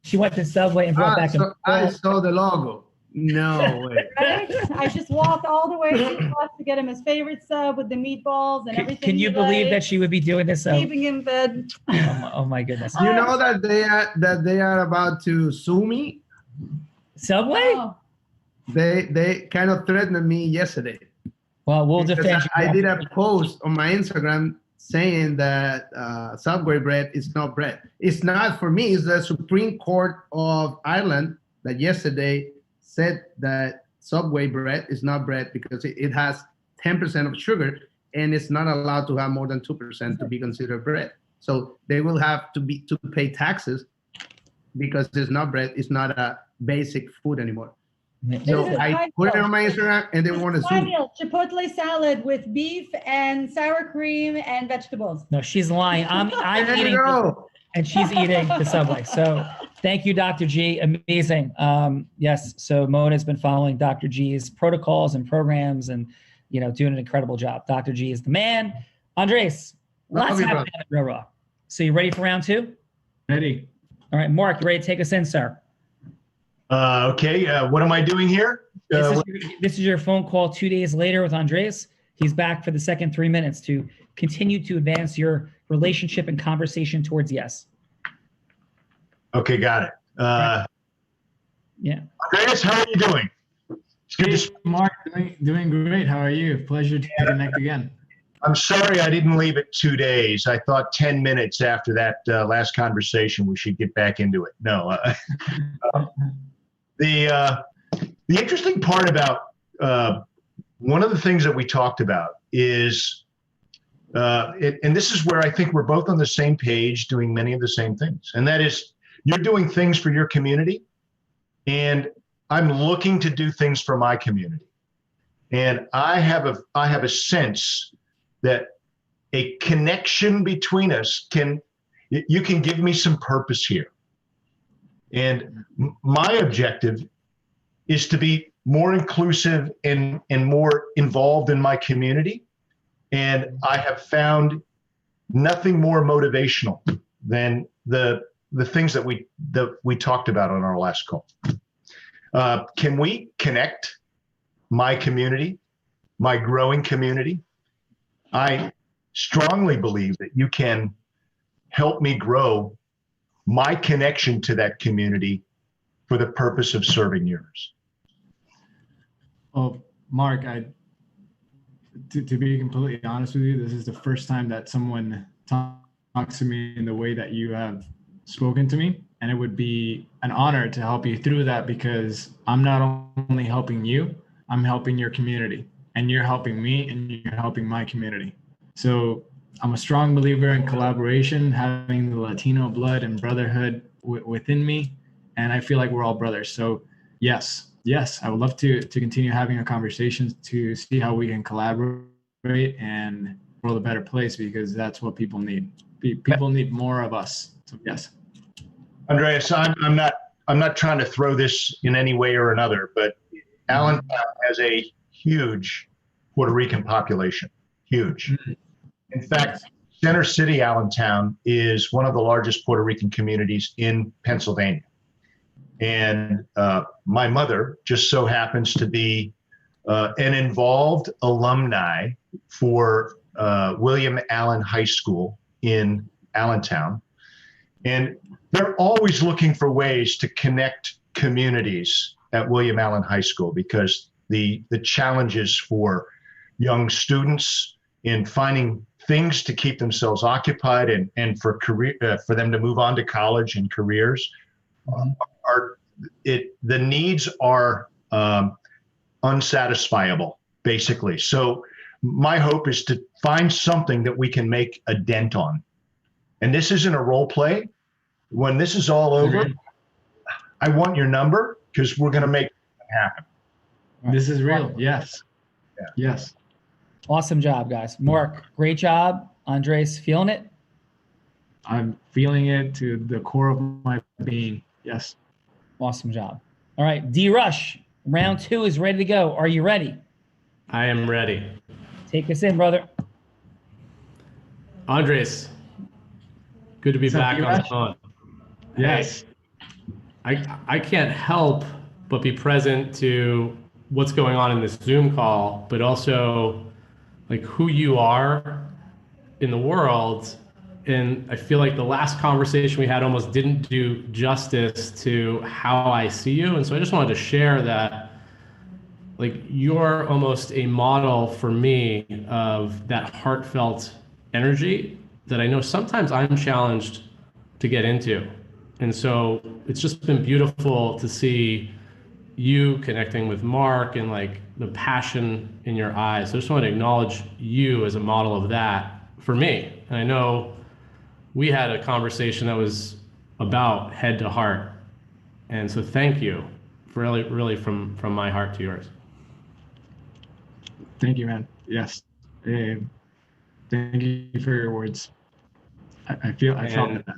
She went to Subway and brought back I saw the logo. No way. Right? I just walked all the way to the class to get him his favorite sub with the meatballs and everything. Can you believe that she would be doing this? Leaving in bed. Oh my goodness. You know that they are about to sue me? Subway? Oh. They kind of threatened me yesterday. Well, we'll defend you. I did a post on my Instagram saying that Subway bread is not bread. It's not for me. It's the Supreme Court of Ireland that yesterday said that Subway bread is not bread because it has 10% of sugar and it's not allowed to have more than 2% to be considered bread. So they will have to pay taxes because it's not bread. It's not a basic food anymore. So I put it on my Instagram and they want to sue. Chipotle salad with beef and sour cream and vegetables. No, she's lying. I'm eating, and she's eating the Subway. So thank you, Dr. G. Amazing. Yes. So Mona's been following Dr. G's protocols and programs, and doing an incredible job. Dr. G is the man. Andres, lots happening at Real Raw. So you ready for round 2? Ready. All right, Mark, you ready to take us in, sir? Okay, what am I doing here? This is your phone call 2 days later with Andres. He's back for the second 3 minutes to continue to advance your relationship and conversation towards yes. Okay, got it. Yeah. Andreas, how are you doing? It's good to Mark, doing great. How are you? Pleasure to connect again. I'm sorry I didn't leave it 2 days. I thought 10 minutes after that last conversation we should get back into it. No. The interesting part about one of the things that we talked about is, and this is where I think we're both on the same page doing many of the same things, and that is you're doing things for your community, and I'm looking to do things for my community. And I have a sense that a connection between us you can give me some purpose here. And my objective is to be more inclusive and more involved in my community. And I have found nothing more motivational than the things that we talked about on our last call. Can we connect my community, my growing community? I strongly believe that you can help me grow my connection to that community for the purpose of serving yours. Well, Mark, to be completely honest with you, this is the first time that someone talks to me in the way that you have spoken to me. And it would be an honor to help you through that, because I'm not only helping you, I'm helping your community, and you're helping me, and you're helping my community. So I'm a strong believer in collaboration, having the Latino blood and brotherhood within me. And I feel like we're all brothers. So yes, I would love to continue having a conversation to see how we can collaborate and build a better place, because that's what people need. People need more of us. So yes. Andreas, I'm not trying to throw this in any way or another, but Allentown has a huge Puerto Rican population, huge. In fact, Center City, Allentown is one of the largest Puerto Rican communities in Pennsylvania. And my mother just so happens to be an involved alumni for William Allen High School in Allentown. And they're always looking for ways to connect communities at William Allen High School, because the challenges for young students in finding things to keep themselves occupied and for them to move on to college and careers the needs are unsatisfiable, basically. So my hope is to find something that we can make a dent on. And this isn't a role play. When this is all over, I want your number, because we're going to make it happen. This is real. Yes. Yeah. Yes. Awesome job, guys. Mark, great job. Andres, feeling it? I'm feeling it to the core of my being. Yes. Awesome job. All right, D Rush, round 2 is ready to go. Are you ready? I am ready. Take us in, brother. Andres, good to be back on the phone. Yes. Hey, I can't help but be present to what's going on in this Zoom call, but also like who you are in the world. And I feel like the last conversation we had almost didn't do justice to how I see you. And so I just wanted to share that, like, you're almost a model for me of that heartfelt energy that I know sometimes I'm challenged to get into. And so it's just been beautiful to see you connecting with Mark and like the passion in your eyes. So I just want to acknowledge you as a model of that for me. And I know we had a conversation that was about head to heart. And so thank you for really from my heart to yours. Thank you, man. Yes. Thank you for your words. I felt that.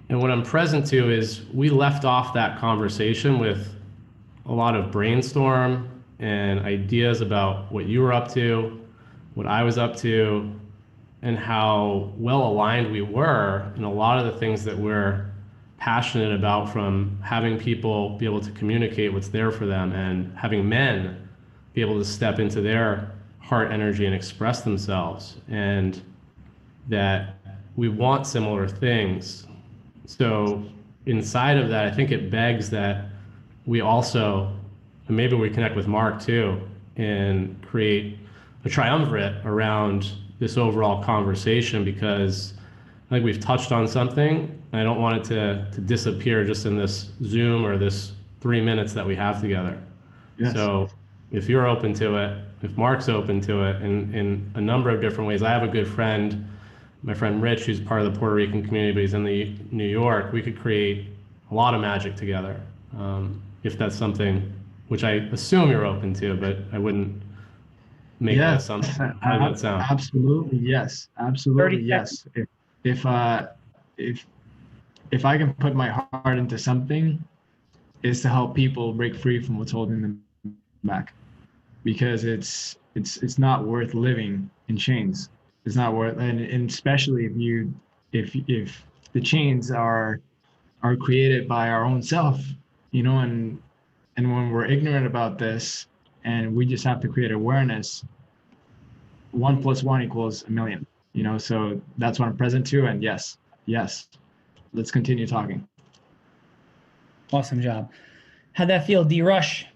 And what I'm present to is we left off that conversation with a lot of brainstorm and ideas about what you were up to, what I was up to, and how well aligned we were in a lot of the things that we're passionate about, from having people be able to communicate what's there for them, and having men be able to step into their heart energy and express themselves, and that we want similar things. So inside of that, I think it begs that we also, and maybe we connect with Mark too, and create a triumvirate around this overall conversation, because I think we've touched on something. I don't want it to disappear just in this Zoom or this 3 minutes that we have together. Yes. So if you're open to it, if Mark's open to it, in a number of different ways. I have a good friend, my friend Rich, who's part of the Puerto Rican community, but he's in New York. We could create a lot of magic together, if that's something, which I assume you're open to, but I wouldn't make that something. How does that sound? Absolutely, yes. Absolutely, yes. If I can put my heart into something, is to help people break free from what's holding them back, because it's not worth living in chains. It's not worth, and especially if the chains are created by our own self, and when we're ignorant about this, and we just have to create awareness, 1 + 1 = 1,000,000, so that's what I'm present to. And yes, let's continue talking. Awesome job. How'd that feel, D-Rush?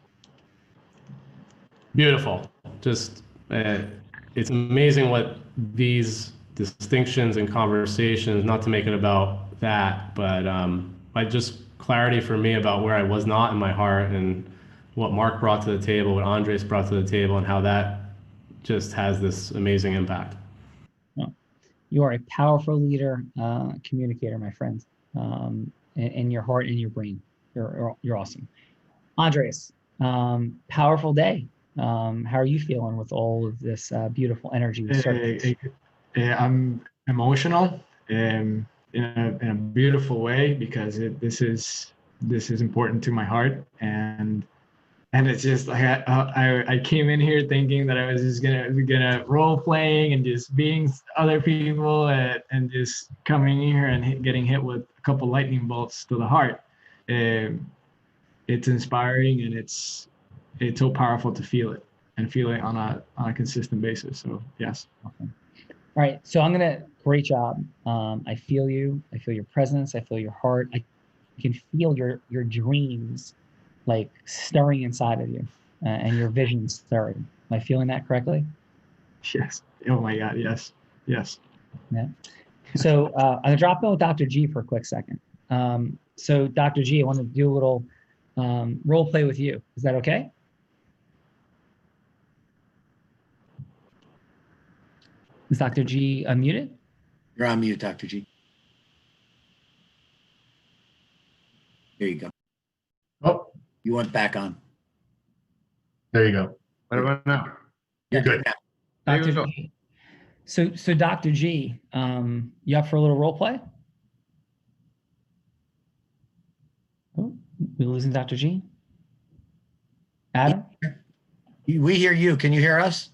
Beautiful. Just, it's amazing what these distinctions and conversations, not to make it about that, but just clarity for me about where I was not in my heart, and what Mark brought to the table, what Andres brought to the table, and how that just has this amazing impact. Well, you are a powerful leader, communicator, my friend, in your heart and your brain. You're awesome. Andres, powerful day. How are you feeling with all of this beautiful energy? I'm emotional in a beautiful way, because this is important to my heart, and it's just like I came in here thinking that I was just gonna role playing and just being other people, and just coming in here and getting hit with a couple lightning bolts to the heart. It's inspiring, and it's so powerful to feel it on a consistent basis. So yes. Okay. All right. So great job. I feel you. I feel your presence. I feel your heart. I can feel your dreams like stirring inside of you, and your vision stirring. Am I feeling that correctly? Yes. Oh my God. Yes. Yeah. So I'm gonna drop in with Dr. G for a quick second. So Dr. G, I want to do a little role play with you. Is that okay? Is Dr. G unmuted? You're on mute, Dr. G. There you go. Oh, You went back on. there you go. What about now? You're good. There Dr. we go. G. So Dr. G, you up for a little role play? Oh, we losing Dr. G? Adam? We hear you. Can you hear us?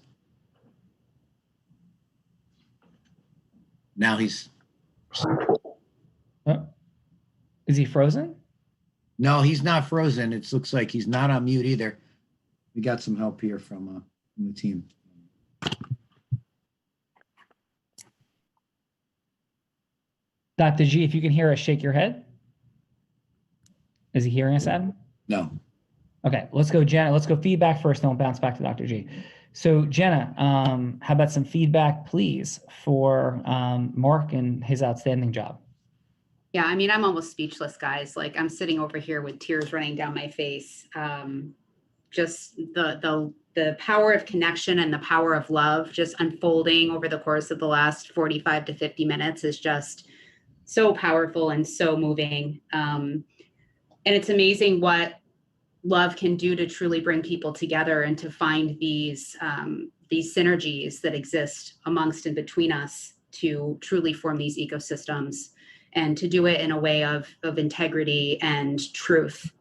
Now he's. Oh. Is he frozen? No, he's not frozen. It looks like he's not on mute either. We got some help here from the team. Dr. G, if you can hear us, shake your head. Is he hearing us, Adam? No. Okay, let's go, Jenna. Let's go feedback first, then we'll bounce back to Dr. G. So Jenna, how about some feedback, please, for Mark and his outstanding job? Yeah, I mean, I'm almost speechless, guys. Like, I'm sitting over here with tears running down my face. Just the power of connection and the power of love just unfolding over the course of the last 45 to 50 minutes is just so powerful and so moving. And it's amazing what love can do to truly bring people together and to find these synergies that exist amongst and between us to truly form these ecosystems, and to do it in a way of integrity and truth,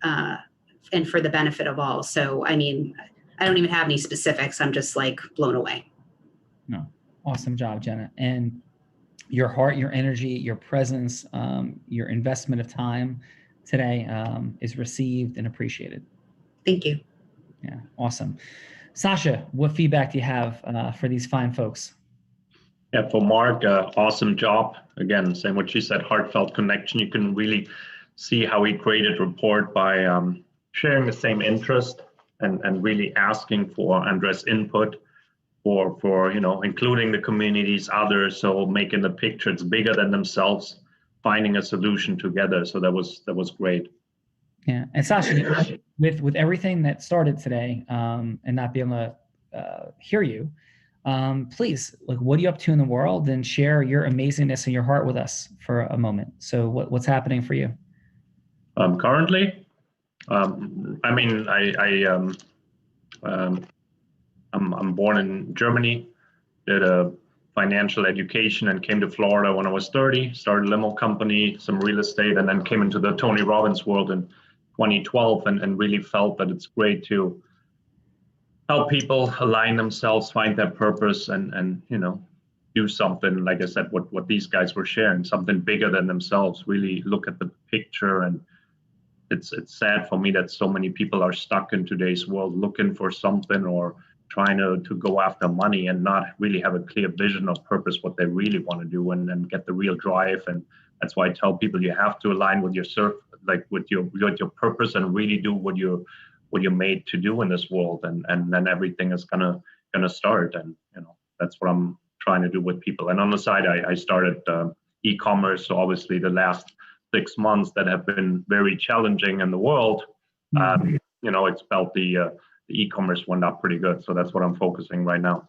and for the benefit of all. So, I mean, I don't even have any specifics. I'm just like blown away. No, awesome job, Jenna. And your heart, your energy, your presence, your investment of time today is received and appreciated. Thank you. Yeah, awesome. Sasha, what feedback do you have for these fine folks? Yeah, for Mark, awesome job. Again, same what she said, heartfelt connection. You can really see how he created rapport by sharing the same interest and really asking for Andres' input for including the communities, others, so making the picture it's bigger than themselves, finding a solution together. So that was great. Yeah, and Sasha, with everything that started today, and not being able to hear you, please, like, what are you up to in the world, and share your amazingness and your heart with us for a moment. So, what's happening for you? Currently, I'm born in Germany, did a financial education and came to Florida when I was 30, started a limo company, some real estate, and then came into the Tony Robbins world in 2012 and really felt that it's great to help people align themselves, find their purpose, and do something, like I said, what these guys were sharing, something bigger than themselves, really look at the picture. And it's sad for me that so many people are stuck in today's world looking for something or trying to go after money and not really have a clear vision of purpose, what they really want to do, and get the real drive. And that's why I tell people you have to align with with your purpose and really do what you're made to do in this world, and then everything is gonna start. And that's what I'm trying to do with people. And on the side, I started e-commerce. So obviously the last 6 months that have been very challenging in the world, it's felt the e-commerce went up pretty good. So that's what I'm focusing right now.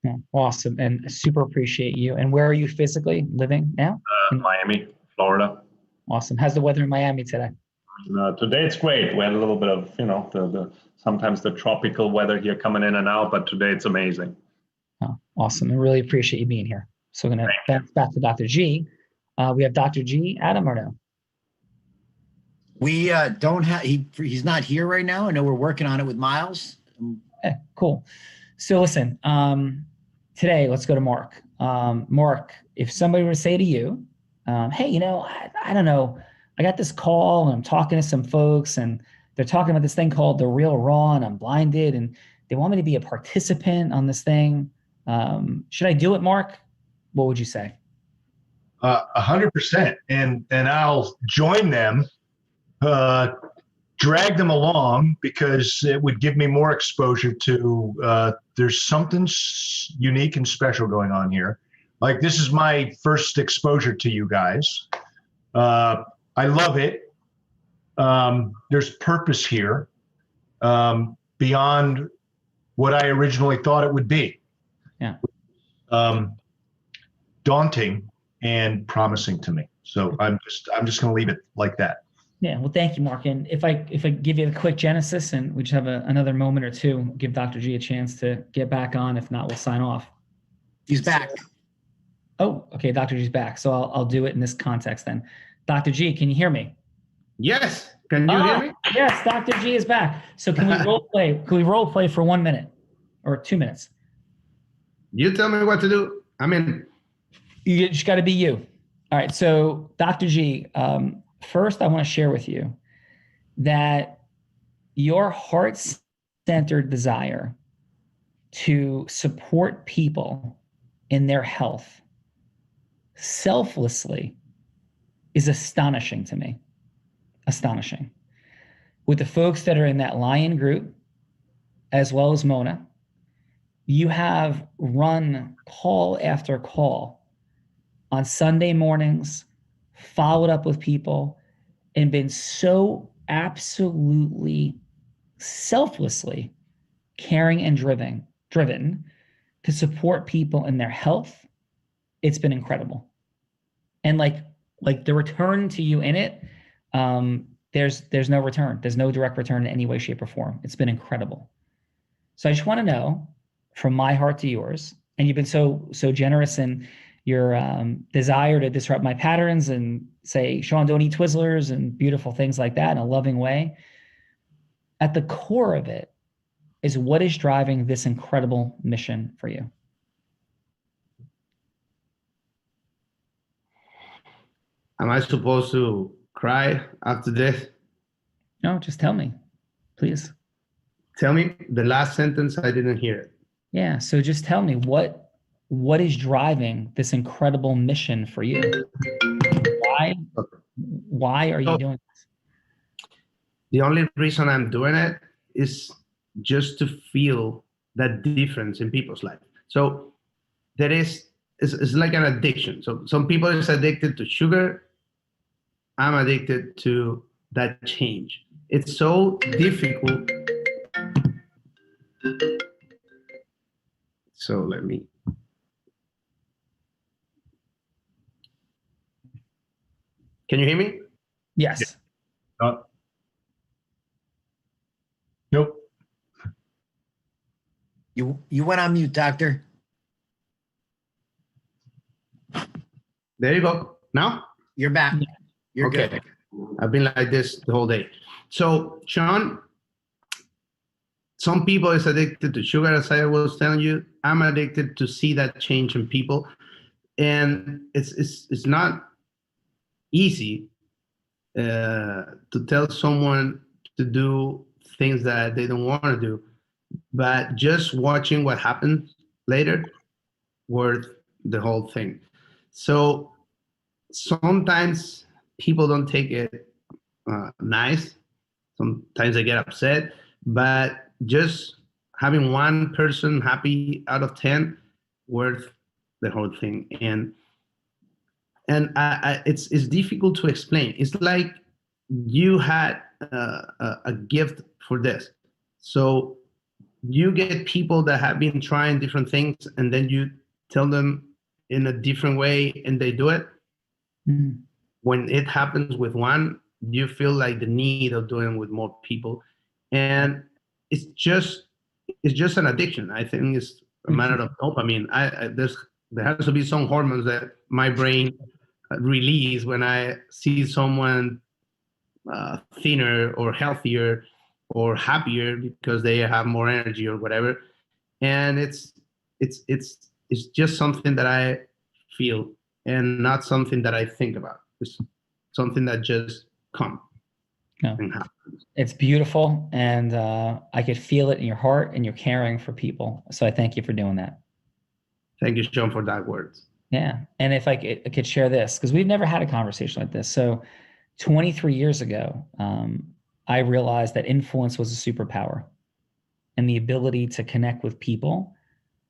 Yeah, awesome, and super appreciate you. And where are you physically living now? Miami, Florida. Awesome. How's the weather in Miami today? Today it's great. We had a little bit of the sometimes the tropical weather here coming in and out, but today it's amazing. Oh, awesome. I really appreciate you being here. So we're going to bounce back to Dr. G. We have Dr. G. Adam or no? We don't have, he's not here right now. I know we're working on it with Miles. Okay, cool. So listen, today let's go to Mark. Mark, if somebody were to say to you, hey, I don't know, I got this call and I'm talking to some folks and they're talking about this thing called The Real Raw and Unblinded, and they want me to be a participant on this thing. Should I do it, Mark? What would you say? 100%. And I'll join them, drag them along, because it would give me more exposure to, there's something unique and special going on here. Like, this is my first exposure to you guys. I love it. There's purpose here, beyond what I originally thought it would be. Yeah. Daunting and promising to me. So I'm just going to leave it like that. Yeah. Well, thank you, Mark. And if I give you a quick genesis, and we just have another moment or two, give Dr. G a chance to get back on. If not, we'll sign off. He's back. Oh, okay. Dr. G's back. So I'll do it in this context then. Dr. G, can you hear me? Yes. Can you hear me? Yes, Dr. G is back. So can we role play? Can we role play for 1 minute or 2 minutes? You tell me what to do. I mean, you just got to be you. All right. So Dr. G, first I want to share with you that your heart-centered desire to support people in their health selflessly is astonishing to me. Astonishing. With the folks that are in that Lion group, as well as Mona, you have run call after call on Sunday mornings, followed up with people, and been so absolutely selflessly caring and driven to support people in their health. It's been incredible. And like the return to you in it, there's no return. There's no direct return in any way, shape, or form. It's been incredible. So I just want to know, from my heart to yours, and you've been so generous in your desire to disrupt my patterns and say, Sean, don't eat Twizzlers, and beautiful things like that in a loving way. At the core of it is what is driving this incredible mission for you. Am I supposed to cry after this? No, just tell me, please. Tell me the last sentence. I didn't hear it. Yeah. So just tell me what is driving this incredible mission for you? Why are you doing this? The only reason I'm doing it is just to feel that difference in people's life. So it's like an addiction. So some people is addicted to sugar. I'm addicted to that change. It's so difficult. So let me. Can you hear me? Yes. Nope. You went on mute, doctor. There you go. Now? You're back. You're okay. good. I've been like this the whole day. So, Sean, some people is addicted to sugar, as I was telling you. I'm addicted to see that change in people. And it's not easy to tell someone to do things that they don't want to do. But just watching what happens later, worth the whole thing. So sometimes people don't take it nice. Sometimes they get upset, but just having one person happy out of 10 worth the whole thing. And it's difficult to explain. It's like you had a gift for this. So you get people that have been trying different things, and then you tell them in a different way, and they do it. Mm. When it happens with one, you feel like the need of doing it with more people, and it's just an addiction. I think it's a matter of dopamine. There has to be some hormones that my brain release when I see someone thinner or healthier or happier because they have more energy or whatever. And it's just something that I feel and not something that I think about. It's something that just comes and happens. It's beautiful, and I could feel it in your heart, and you're caring for people. So I thank you for doing that. Thank you, Sean, for that words. Yeah. And if I could share this, because we've never had a conversation like this. So 23 years ago, I realized that influence was a superpower, and the ability to connect with people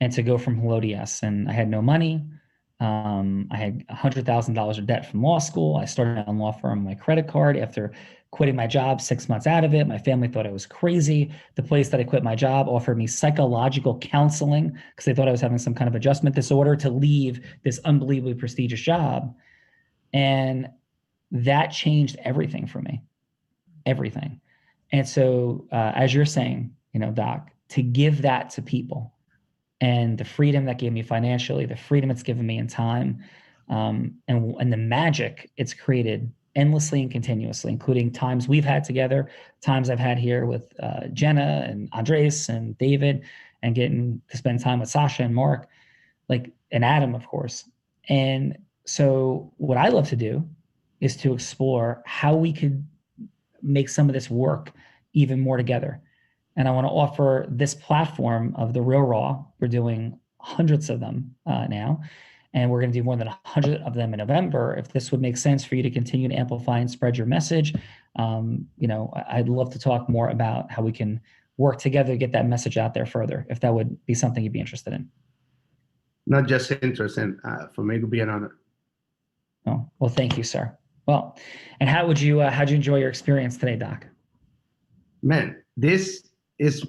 and to go from hello to yes. And I had no money. I had $100,000 of debt from law school. I started my own law firm on my credit card after quitting my job 6 months out of it. My family thought I was crazy. The place that I quit my job offered me psychological counseling because they thought I was having some kind of adjustment disorder to leave this unbelievably prestigious job. And that changed everything for me, everything. And so as you're saying, Doc, to give that to people, and the freedom that gave me financially, the freedom it's given me in time, and the magic it's created endlessly and continuously, including times we've had together, times I've had here with Jenna and Andres and David, and getting to spend time with Sasha and Mark, and Adam, of course. And so what I love to do is to explore how we could make some of this work even more together. And I want to offer this platform of The Real Raw. We're doing hundreds of them now, and we're going to do more than 100 of them in November. If this would make sense for you to continue to amplify and spread your message, I'd love to talk more about how we can work together to get that message out there further, if that would be something you'd be interested in. Not just interested. For me, it would be an honor. Oh, well, thank you, sir. Well, and how'd you enjoy your experience today, Doc? Man, this is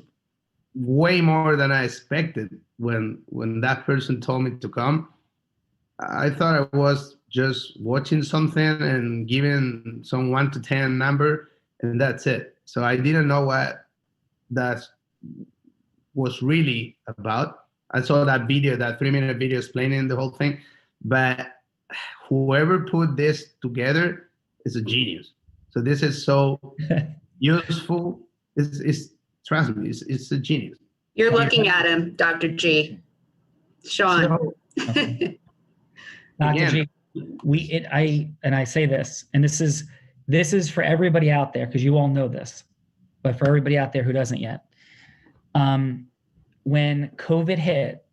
way more than I expected. When that person told me to come, I thought I was just watching something and giving some 1 to 10 number, and that's it. So I didn't know what that was really about. I saw that video, that 3-minute video explaining the whole thing, but whoever put this together is a genius. So this is so useful. It's trust me, it's a genius. You're looking at him, Dr. G. Sean. So, Dr. again, G, I say this, and this is for everybody out there, because you all know this, but for everybody out there who doesn't yet. When COVID hit,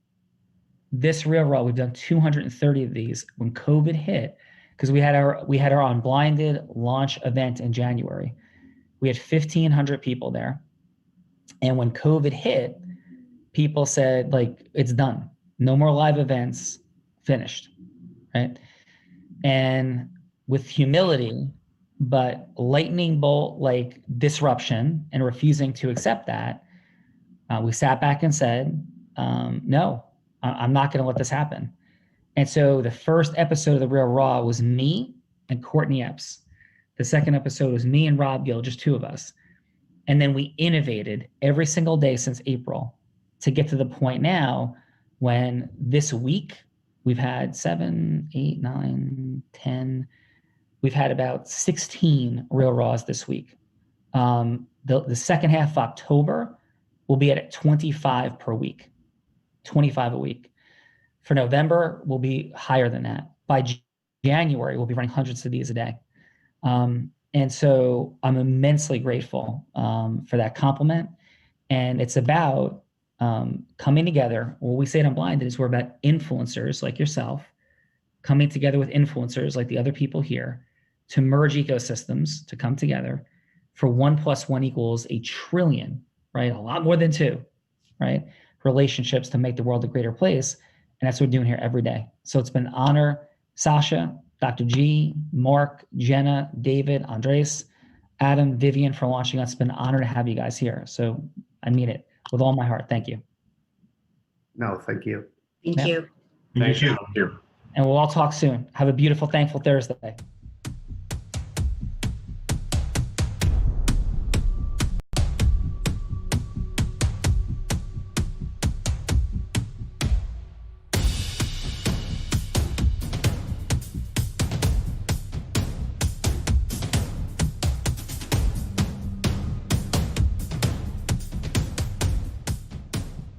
this Real Raw, we've done 230 of these. When COVID hit, because we had our Unblinded launch event in January, we had 1,500 people there, and when COVID hit, people said, like, it's done, no more live events, finished, right? And with humility, but lightning bolt like disruption and refusing to accept that, we sat back and said, no, I'm not going to let this happen. And so the first episode of The Real Raw was me and Courtney Epps. The second episode was me and Rob Gill, just two of us. And then we innovated every single day since April to get to the point now when this week we've had 7, 8, 9, 10. We've had about 16 Real Raws this week. The second half of October, we'll be at 25 per week, 25 a week. For November, we'll be higher than that. By January, we'll be running hundreds of these a day. And so I'm immensely grateful for that compliment. And it's about coming together. What we say at Unblinded is we're about influencers like yourself, coming together with influencers like the other people here to merge ecosystems, to come together for 1 + 1 = 1 trillion, right? A lot more than 2, right? Relationships to make the world a greater place. And that's what we're doing here every day. So it's been an honor, Sasha, Dr. G, Mark, Jenna, David, Andres, Adam, Vivian, for launching us. It's been an honor to have you guys here. So I mean it with all my heart. Thank you. No, thank you. Thank you. Thank you. And we'll all talk soon. Have a beautiful, thankful Thursday.